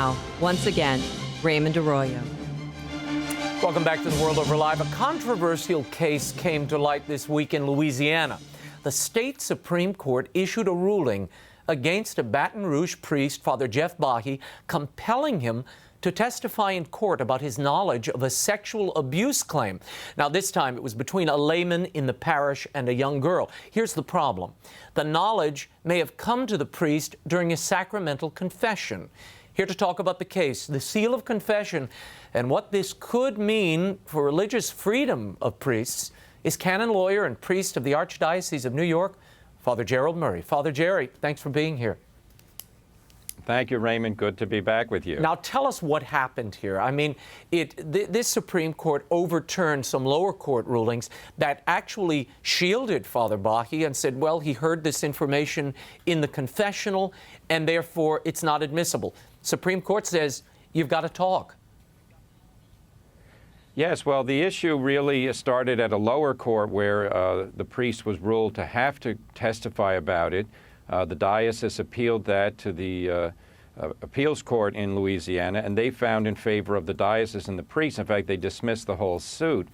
now, once again, Raymond Arroyo. Welcome back to The World Over Live. A controversial case came to light this week in Louisiana. The state Supreme Court issued a ruling against a Baton Rouge priest, Father Jeff Bahi, compelling him to testify in court about his knowledge of a sexual abuse claim. Now, this time it was between a layman in the parish and a young girl. Here's the problem. The knowledge may have come to the priest during a sacramental confession. Here to talk about the case, the seal of confession, and what this could mean for religious freedom of priests is canon lawyer and priest of the Archdiocese of New York, Father Gerald Murray. Father Jerry, thanks for being here. Thank you, Raymond. Good to be back with you. Now, tell us what happened here. I mean, this Supreme Court overturned some lower court rulings that actually shielded Father Bahi and said, well, he heard this information in the confessional, and therefore it's not admissible. Supreme Court says, you've got to talk. Yes, well, the issue really started at a lower court where the priest was ruled to have to testify about it. The diocese appealed that to the appeals court in Louisiana, and they found in favor of the diocese and the priest. In fact, they dismissed the whole suit.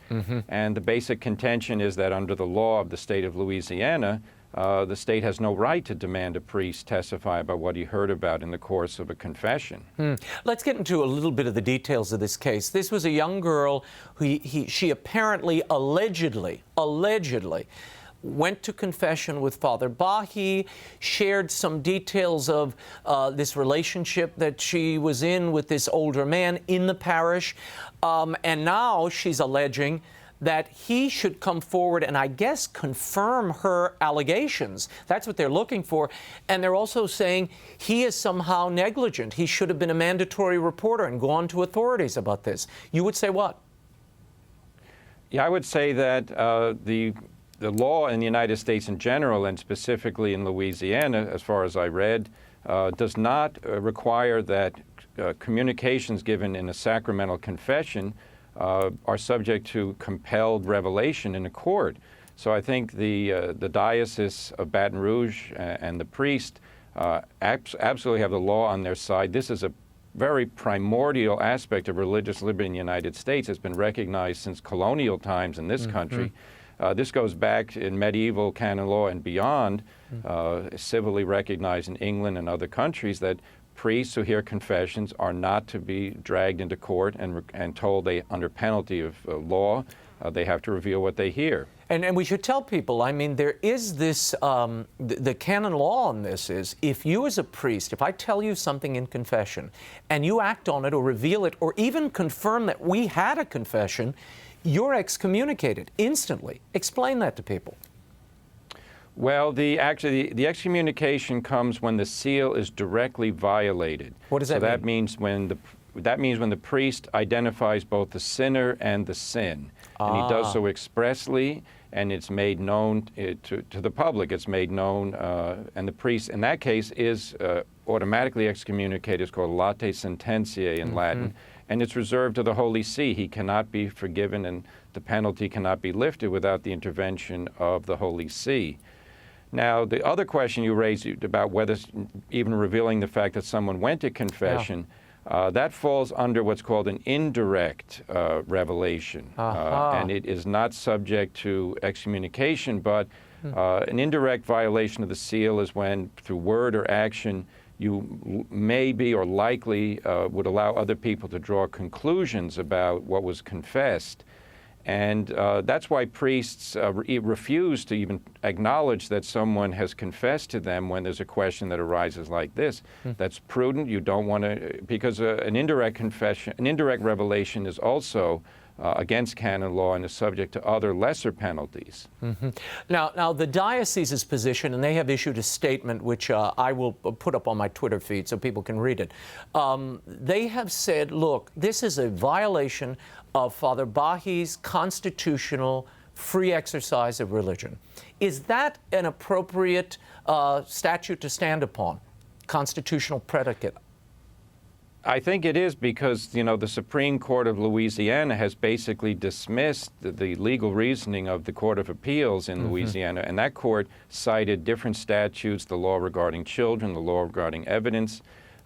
And the basic contention is that under the law of the state of Louisiana, the state has no right to demand a priest testify about what he heard about in the course of a confession. Let's get into a little bit of the details of this case. This was a young girl who she apparently, allegedly, went to confession with Father Bahi, shared some details of this relationship that she was in with this older man in the parish, and now she's alleging that he should come forward and, I guess, confirm her allegations. That's what they're looking for. And they're also saying he is somehow negligent. He should have been a mandatory reporter and gone to authorities about this. You would say what? Yeah, I would say that the law in the United States in general, and specifically in Louisiana, as far as I read, does not require that communications given in a sacramental confession are subject to compelled revelation in a court. So I think the Diocese of Baton Rouge and the priest absolutely have the law on their side. This is a very primordial aspect of religious liberty in the United States. It's been recognized since colonial times in this country. This goes back in medieval canon law and beyond, civilly recognized in England and other countries, that priests who hear confessions are not to be dragged into court and told they, under penalty of law, they have to reveal what they hear. And we should tell people, I mean, there is this, the canon law on this is, if you as a priest, if I tell you something in confession and you act on it or reveal it or even confirm that we had a confession, you're excommunicated instantly. Explain that to people. Well, the excommunication comes when the seal is directly violated. What does that mean? So that means when the priest identifies both the sinner and the sin, and he does so expressly, and it's made known to the public. It's made known, and the priest in that case is automatically excommunicated. It's called late sententiae in Latin, and it's reserved to the Holy See. He cannot be forgiven, and the penalty cannot be lifted without the intervention of the Holy See. Now, the other question you raised about whether even revealing the fact that someone went to confession, that falls under what's called an indirect revelation. And it is not subject to excommunication, but an indirect violation of the seal is when, through word or action, you may be or likely would allow other people to draw conclusions about what was confessed. And that's why priests refuse to even acknowledge that someone has confessed to them when there's a question that arises like this. That's prudent. You don't want to, because an indirect confession, an indirect revelation is also against canon law and is subject to other lesser penalties. Now, the diocese's position, and they have issued a statement which I will put up on my Twitter feed so people can read it. They have said, look, this is a violation of Father Bahi's constitutional free exercise of religion. Is that an appropriate statute to stand upon, constitutional predicate? I think it is because, you know, the Supreme Court of Louisiana has basically dismissed the legal reasoning of the Court of Appeals in Louisiana, and that court cited different statutes, the law regarding children, the law regarding evidence,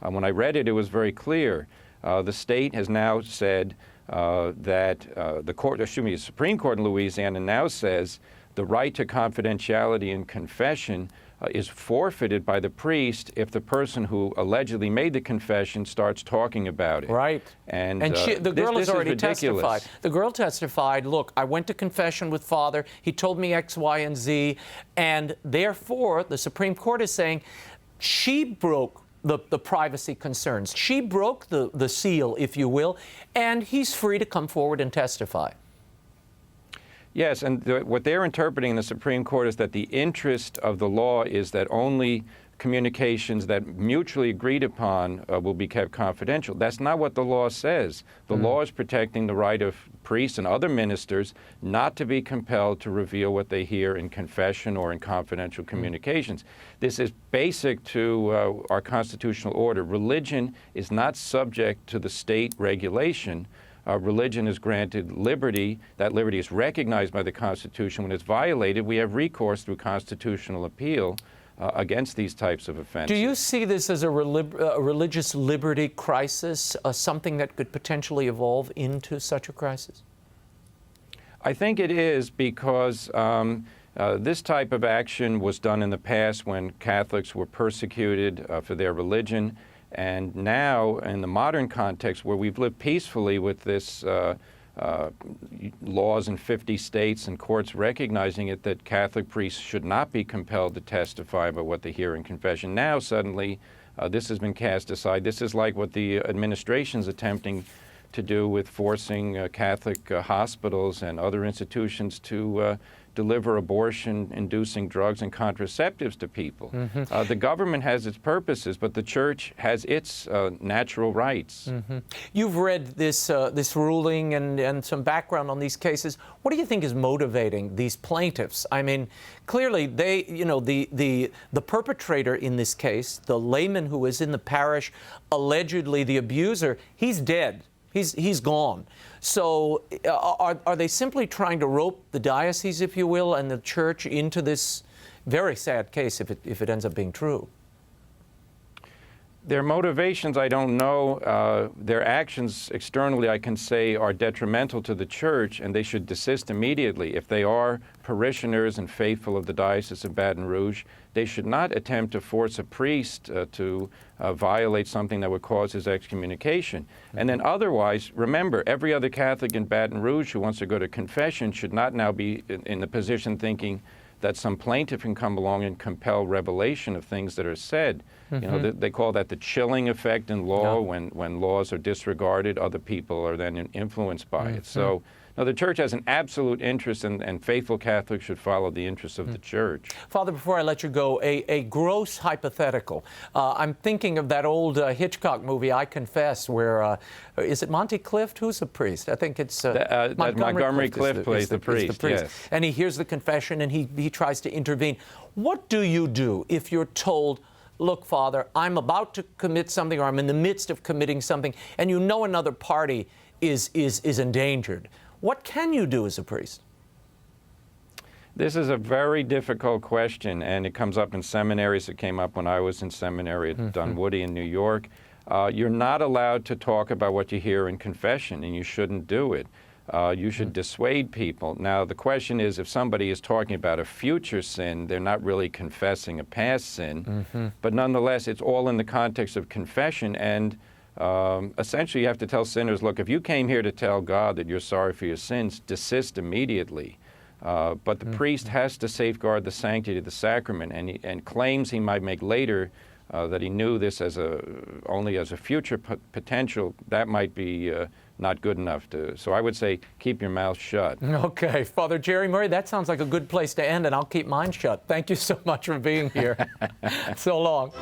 When I read it, it was very clear. The state has now said that the Supreme Court in Louisiana now says the right to confidentiality in confession is forfeited by the priest if the person who allegedly made the confession starts talking about it. Right. And the girl has already ridiculous. testified. The girl testified, look, I went to confession with Father. He told me X, Y, and Z. And therefore, the Supreme Court is saying she broke the privacy concerns. She broke the seal, if you will, and he's free to come forward and testify. Yes, and what they're interpreting in the Supreme Court is that the interest of the law is that only communications that mutually agreed upon will be kept confidential. That's not what the law says. The law is protecting the right of priests and other ministers not to be compelled to reveal what they hear in confession or in confidential communications. This is basic to our constitutional order. Religion is not subject to the state regulation. Religion is granted liberty. That liberty is recognized by the Constitution. When it's violated, we have recourse through constitutional appeal against these types of offenses. Do you see this as a religious liberty crisis, something that could potentially evolve into such a crisis? I think it is because this type of action was done in the past when Catholics were persecuted for their religion. And now, in the modern context, where we've lived peacefully with this laws in 50 states and courts recognizing it that Catholic priests should not be compelled to testify about what they hear in confession, now suddenly this has been cast aside. This is like what the administration's attempting to do with forcing Catholic hospitals and other institutions to deliver abortion-inducing drugs and contraceptives to people. The government has its purposes, but the Church has its natural rights. You've read this ruling and some background on these cases. What do you think is motivating these plaintiffs? I mean, clearly they, the perpetrator in this case, the layman who is in the parish, allegedly the abuser, he's dead. He's gone. So are they simply trying to rope the diocese, if you will, and the Church into this very sad case if it ends up being true? Their motivations, I don't know. Their actions externally, I can say, are detrimental to the Church, and they should desist immediately. If they are parishioners and faithful of the Diocese of Baton Rouge, they should not attempt to force a priest to violate something that would cause his excommunication. And then otherwise, remember, every other Catholic in Baton Rouge who wants to go to confession should not now be in the position thinking that some plaintiff can come along and compel revelation of things that are said. They call that the chilling effect in law. When laws are disregarded, other people are then influenced by it. So now, the Church has an absolute interest, and faithful Catholics should follow the interests of the Church. Father, before I let you go, a gross hypothetical. I'm thinking of that old Hitchcock movie, I Confess, where, is it Monty Clift? Who's the priest? I think it's Montgomery Clift plays the priest, yes. And he hears the confession, and he tries to intervene. What do you do if you're told, look, Father, I'm about to commit something, or I'm in the midst of committing something, and you know another party is endangered? What can you do as a priest? This is a very difficult question, and it comes up in seminaries. It came up when I was in seminary at Dunwoody in New York. You're not allowed to talk about what you hear in confession, and you shouldn't do it. You should dissuade people. Now, the question is, if somebody is talking about a future sin, they're not really confessing a past sin. But nonetheless, it's all in the context of confession, and essentially you have to tell sinners, look, if you came here to tell God that you're sorry for your sins, desist immediately. But the priest has to safeguard the sanctity of the sacrament, and claims he might make later that he knew this as only as a future potential, that might be not good enough to. So I would say keep your mouth shut. Okay, Father Gerald Murray, that sounds like a good place to end, and I'll keep mine shut. Thank you so much for being here. So long.